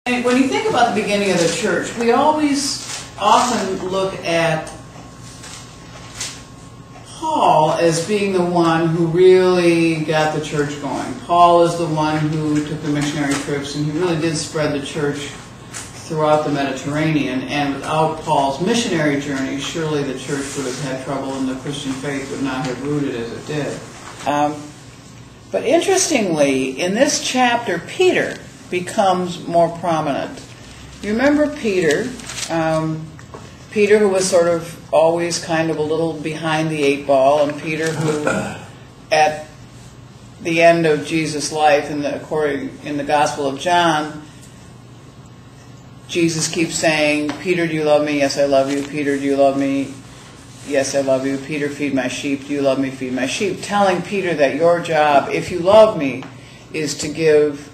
And when you think about the beginning of the church, we always often look at Paul as being the one who really got the church going. Paul is the one who took the missionary trips, and he really did spread the church throughout the Mediterranean. And without Paul's missionary journey, surely the church would have had trouble, and the Christian faith would not have rooted as it did. But interestingly, in this chapter, Peter becomes more prominent. You remember Peter? Peter, who was sort of always kind of a little behind the eight ball, and Peter, who at the end of Jesus' life, in the Gospel of John, Jesus keeps saying, "Peter, do you love me? Yes, I love you. Peter, do you love me? Yes, I love you. Peter, feed my sheep. Do you love me? Feed my sheep." Telling Peter that your job, if you love me, is to give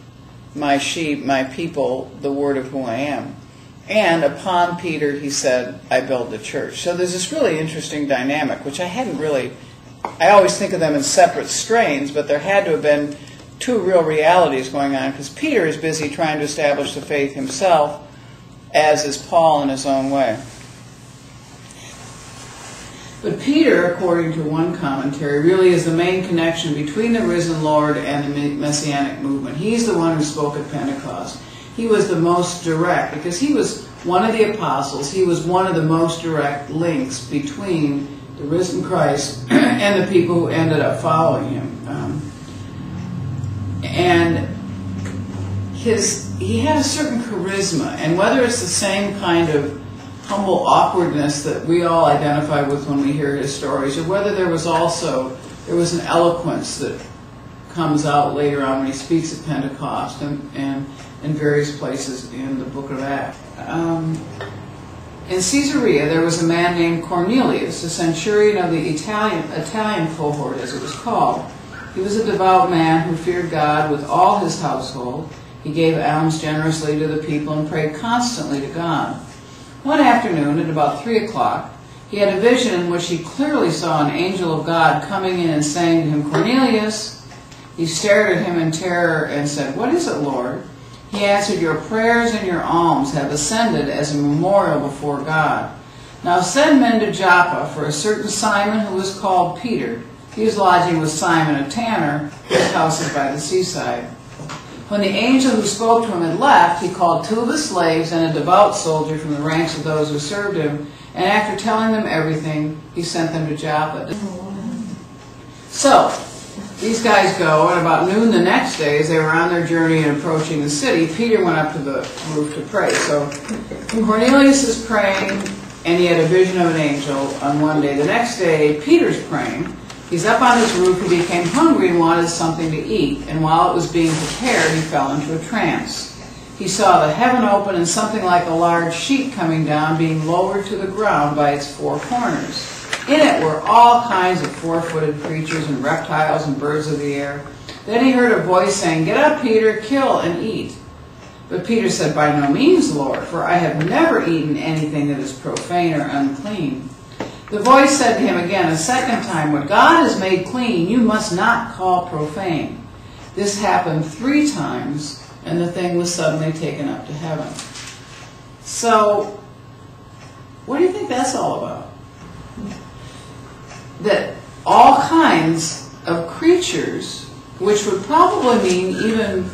my sheep, my people, the word of who I am. And upon Peter, he said, I build the church. So there's this really interesting dynamic, which I always think of them in separate strains, but there had to have been two real realities going on, because Peter is busy trying to establish the faith himself, as is Paul in his own way. But Peter, according to one commentary, really is the main connection between the risen Lord and the Messianic movement. He's the one who spoke at Pentecost. He was the most direct, because he was one of the apostles. He was one of the most direct links between the risen Christ and the people who ended up following him. And he had a certain charisma, and whether it's the same kind of humble awkwardness that we all identify with when we hear his stories, or whether there was an eloquence that comes out later on when he speaks at Pentecost and in various places in the book of Acts. In Caesarea, there was a man named Cornelius, a centurion of the Italian cohort, as it was called. He was a devout man who feared God with all his household. He gave alms generously to the people and prayed constantly to God. One afternoon, at about 3 o'clock, he had a vision in which he clearly saw an angel of God coming in and saying to him, "Cornelius." He stared at him in terror and said, "What is it, Lord?" He answered, "Your prayers and your alms have ascended as a memorial before God. Now send men to Joppa for a certain Simon who is called Peter. He is lodging with Simon a tanner, whose house is by the seaside." When the angel who spoke to him had left, he called 2 of his slaves and a devout soldier from the ranks of those who served him, and after telling them everything, he sent them to Joppa. So, these guys go, and about noon the next day, as they were on their journey and approaching the city, Peter went up to the roof to pray. So, Cornelius is praying, and he had a vision of an angel on one day. The next day, Peter's praying. He's up on his roof. He became hungry and wanted something to eat, and while it was being prepared, he fell into a trance. He saw the heaven open and something like a large sheet coming down, being lowered to the ground by its 4 corners. In it were all kinds of 4-footed creatures and reptiles and birds of the air. Then he heard a voice saying, "Get up, Peter, kill and eat." But Peter said, "By no means, Lord, for I have never eaten anything that is profane or unclean." The voice said to him again a second time, "What God has made clean, you must not call profane." This happened 3 times, and the thing was suddenly taken up to heaven. So, what do you think that's all about? That all kinds of creatures, which would probably mean even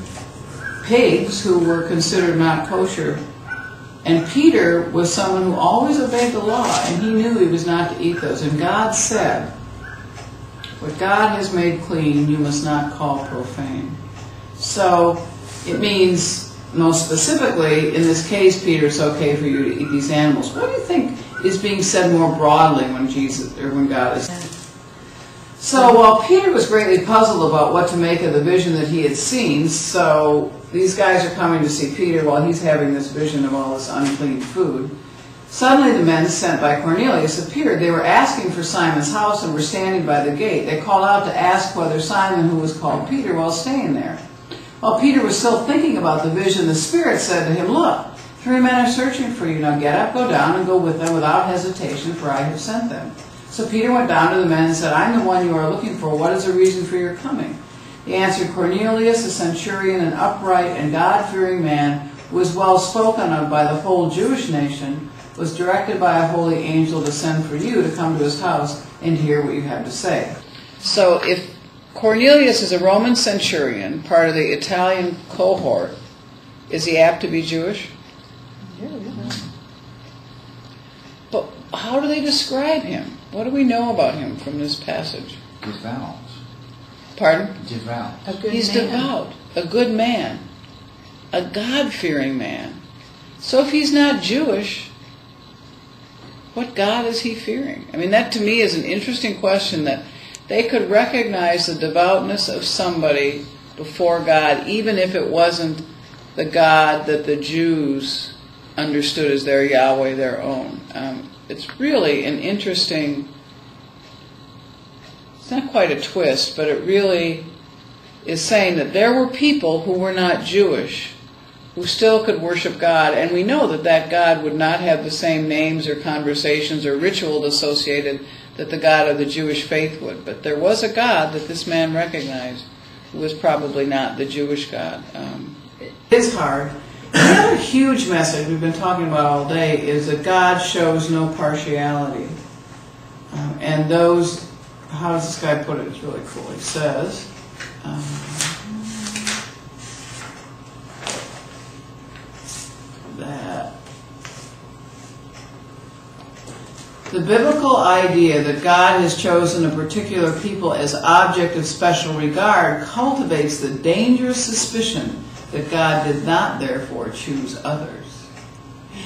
pigs who were considered not kosher, and Peter was someone who always obeyed the law, and he knew he was not to eat those. And God said, "What God has made clean, you must not call profane." So it means, most specifically, in this case, Peter, it's okay for you to eat these animals. What do you think is being said more broadly when God is? So while Peter was greatly puzzled about what to make of the vision that he had seen, so these guys are coming to see Peter while he's having this vision of all this unclean food, suddenly the men sent by Cornelius appeared. They were asking for Simon's house and were standing by the gate. They called out to ask whether Simon, who was called Peter, was staying there. While Peter was still thinking about the vision, the Spirit said to him, "Look, 3 men are searching for you. Now get up, go down, and go with them without hesitation, for I have sent them." So Peter went down to the men and said, "I'm the one you are looking for. What is the reason for your coming?" He answered, "Cornelius, a centurion, an upright and God-fearing man, was well spoken of by the whole Jewish nation, was directed by a holy angel to send for you to come to his house and hear what you have to say. So if Cornelius is a Roman centurion, part of the Italian cohort, is he apt to be Jewish? Yeah. But how do they describe him? What do we know about him from this passage? Devout. Pardon? Devout. He's devout, a good man, a God-fearing man. So if he's not Jewish, what God is he fearing? I mean, that to me is an interesting question, that they could recognize the devoutness of somebody before God, even if it wasn't the God that the Jews understood as their Yahweh, their own. It's really an interesting, it's not quite a twist, but it really is saying that there were people who were not Jewish who still could worship God, and we know that that God would not have the same names or conversations or rituals associated that the God of the Jewish faith would. But there was a God that this man recognized who was probably not the Jewish God. It is hard. The other huge message we've been talking about all day is that God shows no partiality. And those, how does this guy put it? It's really cool. He says, that the biblical idea that God has chosen a particular people as object of special regard cultivates the dangerous suspicion that God did not therefore choose others.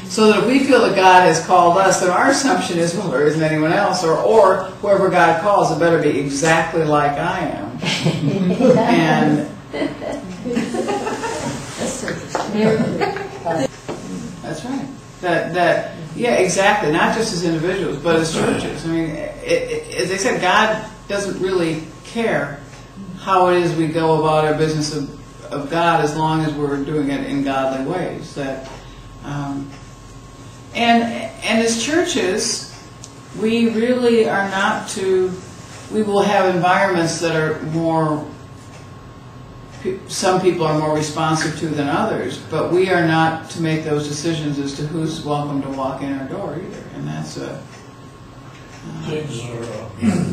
So that if we feel that God has called us, then our assumption is, well, there isn't anyone else, or whoever God calls, it better be exactly like I am. And that's right. Yeah, exactly. Not just as individuals, but as churches. I mean, as I said, God doesn't really care how it is we go about our business of God, as long as we're doing it in godly ways. And as churches, we really are not to. We will have environments that are more. Some people are more responsive to than others, but we are not to make those decisions as to who's welcome to walk in our door either, and that's a... Things are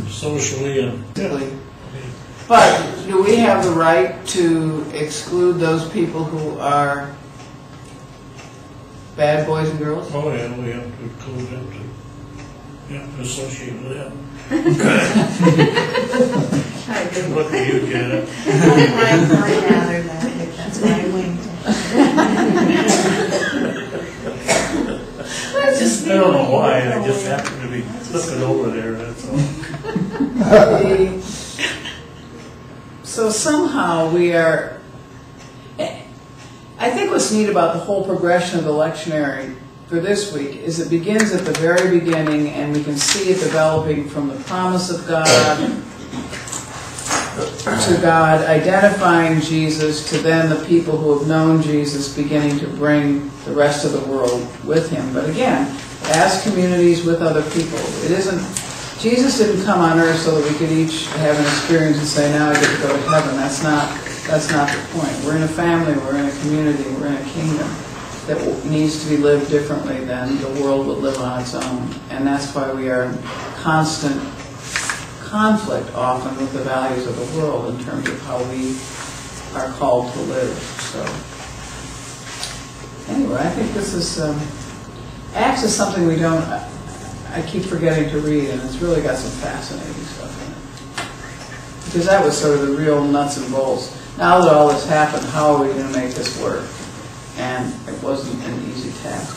socially and... But do we have the right to exclude those people who are bad boys and girls? Oh yeah, we have to include them to, yeah, to associate with them. Look at you, Janet. That's why I winked. I don't know why, I just happened to be looking over there, that's all. So somehow we are... I think what's neat about the whole progression of the lectionary for this week is it begins at the very beginning, and we can see it developing from the promise of God to God identifying Jesus, to then the people who have known Jesus beginning to bring the rest of the world with him. But again, as communities with other people. It isn't, Jesus didn't come on earth so that we could each have an experience and say, now I get to go to heaven. That's not the point. We're in a family, we're in a community, we're in a kingdom that needs to be lived differently than the world would live on its own. And that's why we are in constant conflict often with the values of the world in terms of how we are called to live. So anyway, I think this is, Acts is something we don't, I keep forgetting to read, and it's really got some fascinating stuff in it. Because that was sort of the real nuts and bolts. Now that all this happened, how are we going to make this work? And it wasn't an easy task.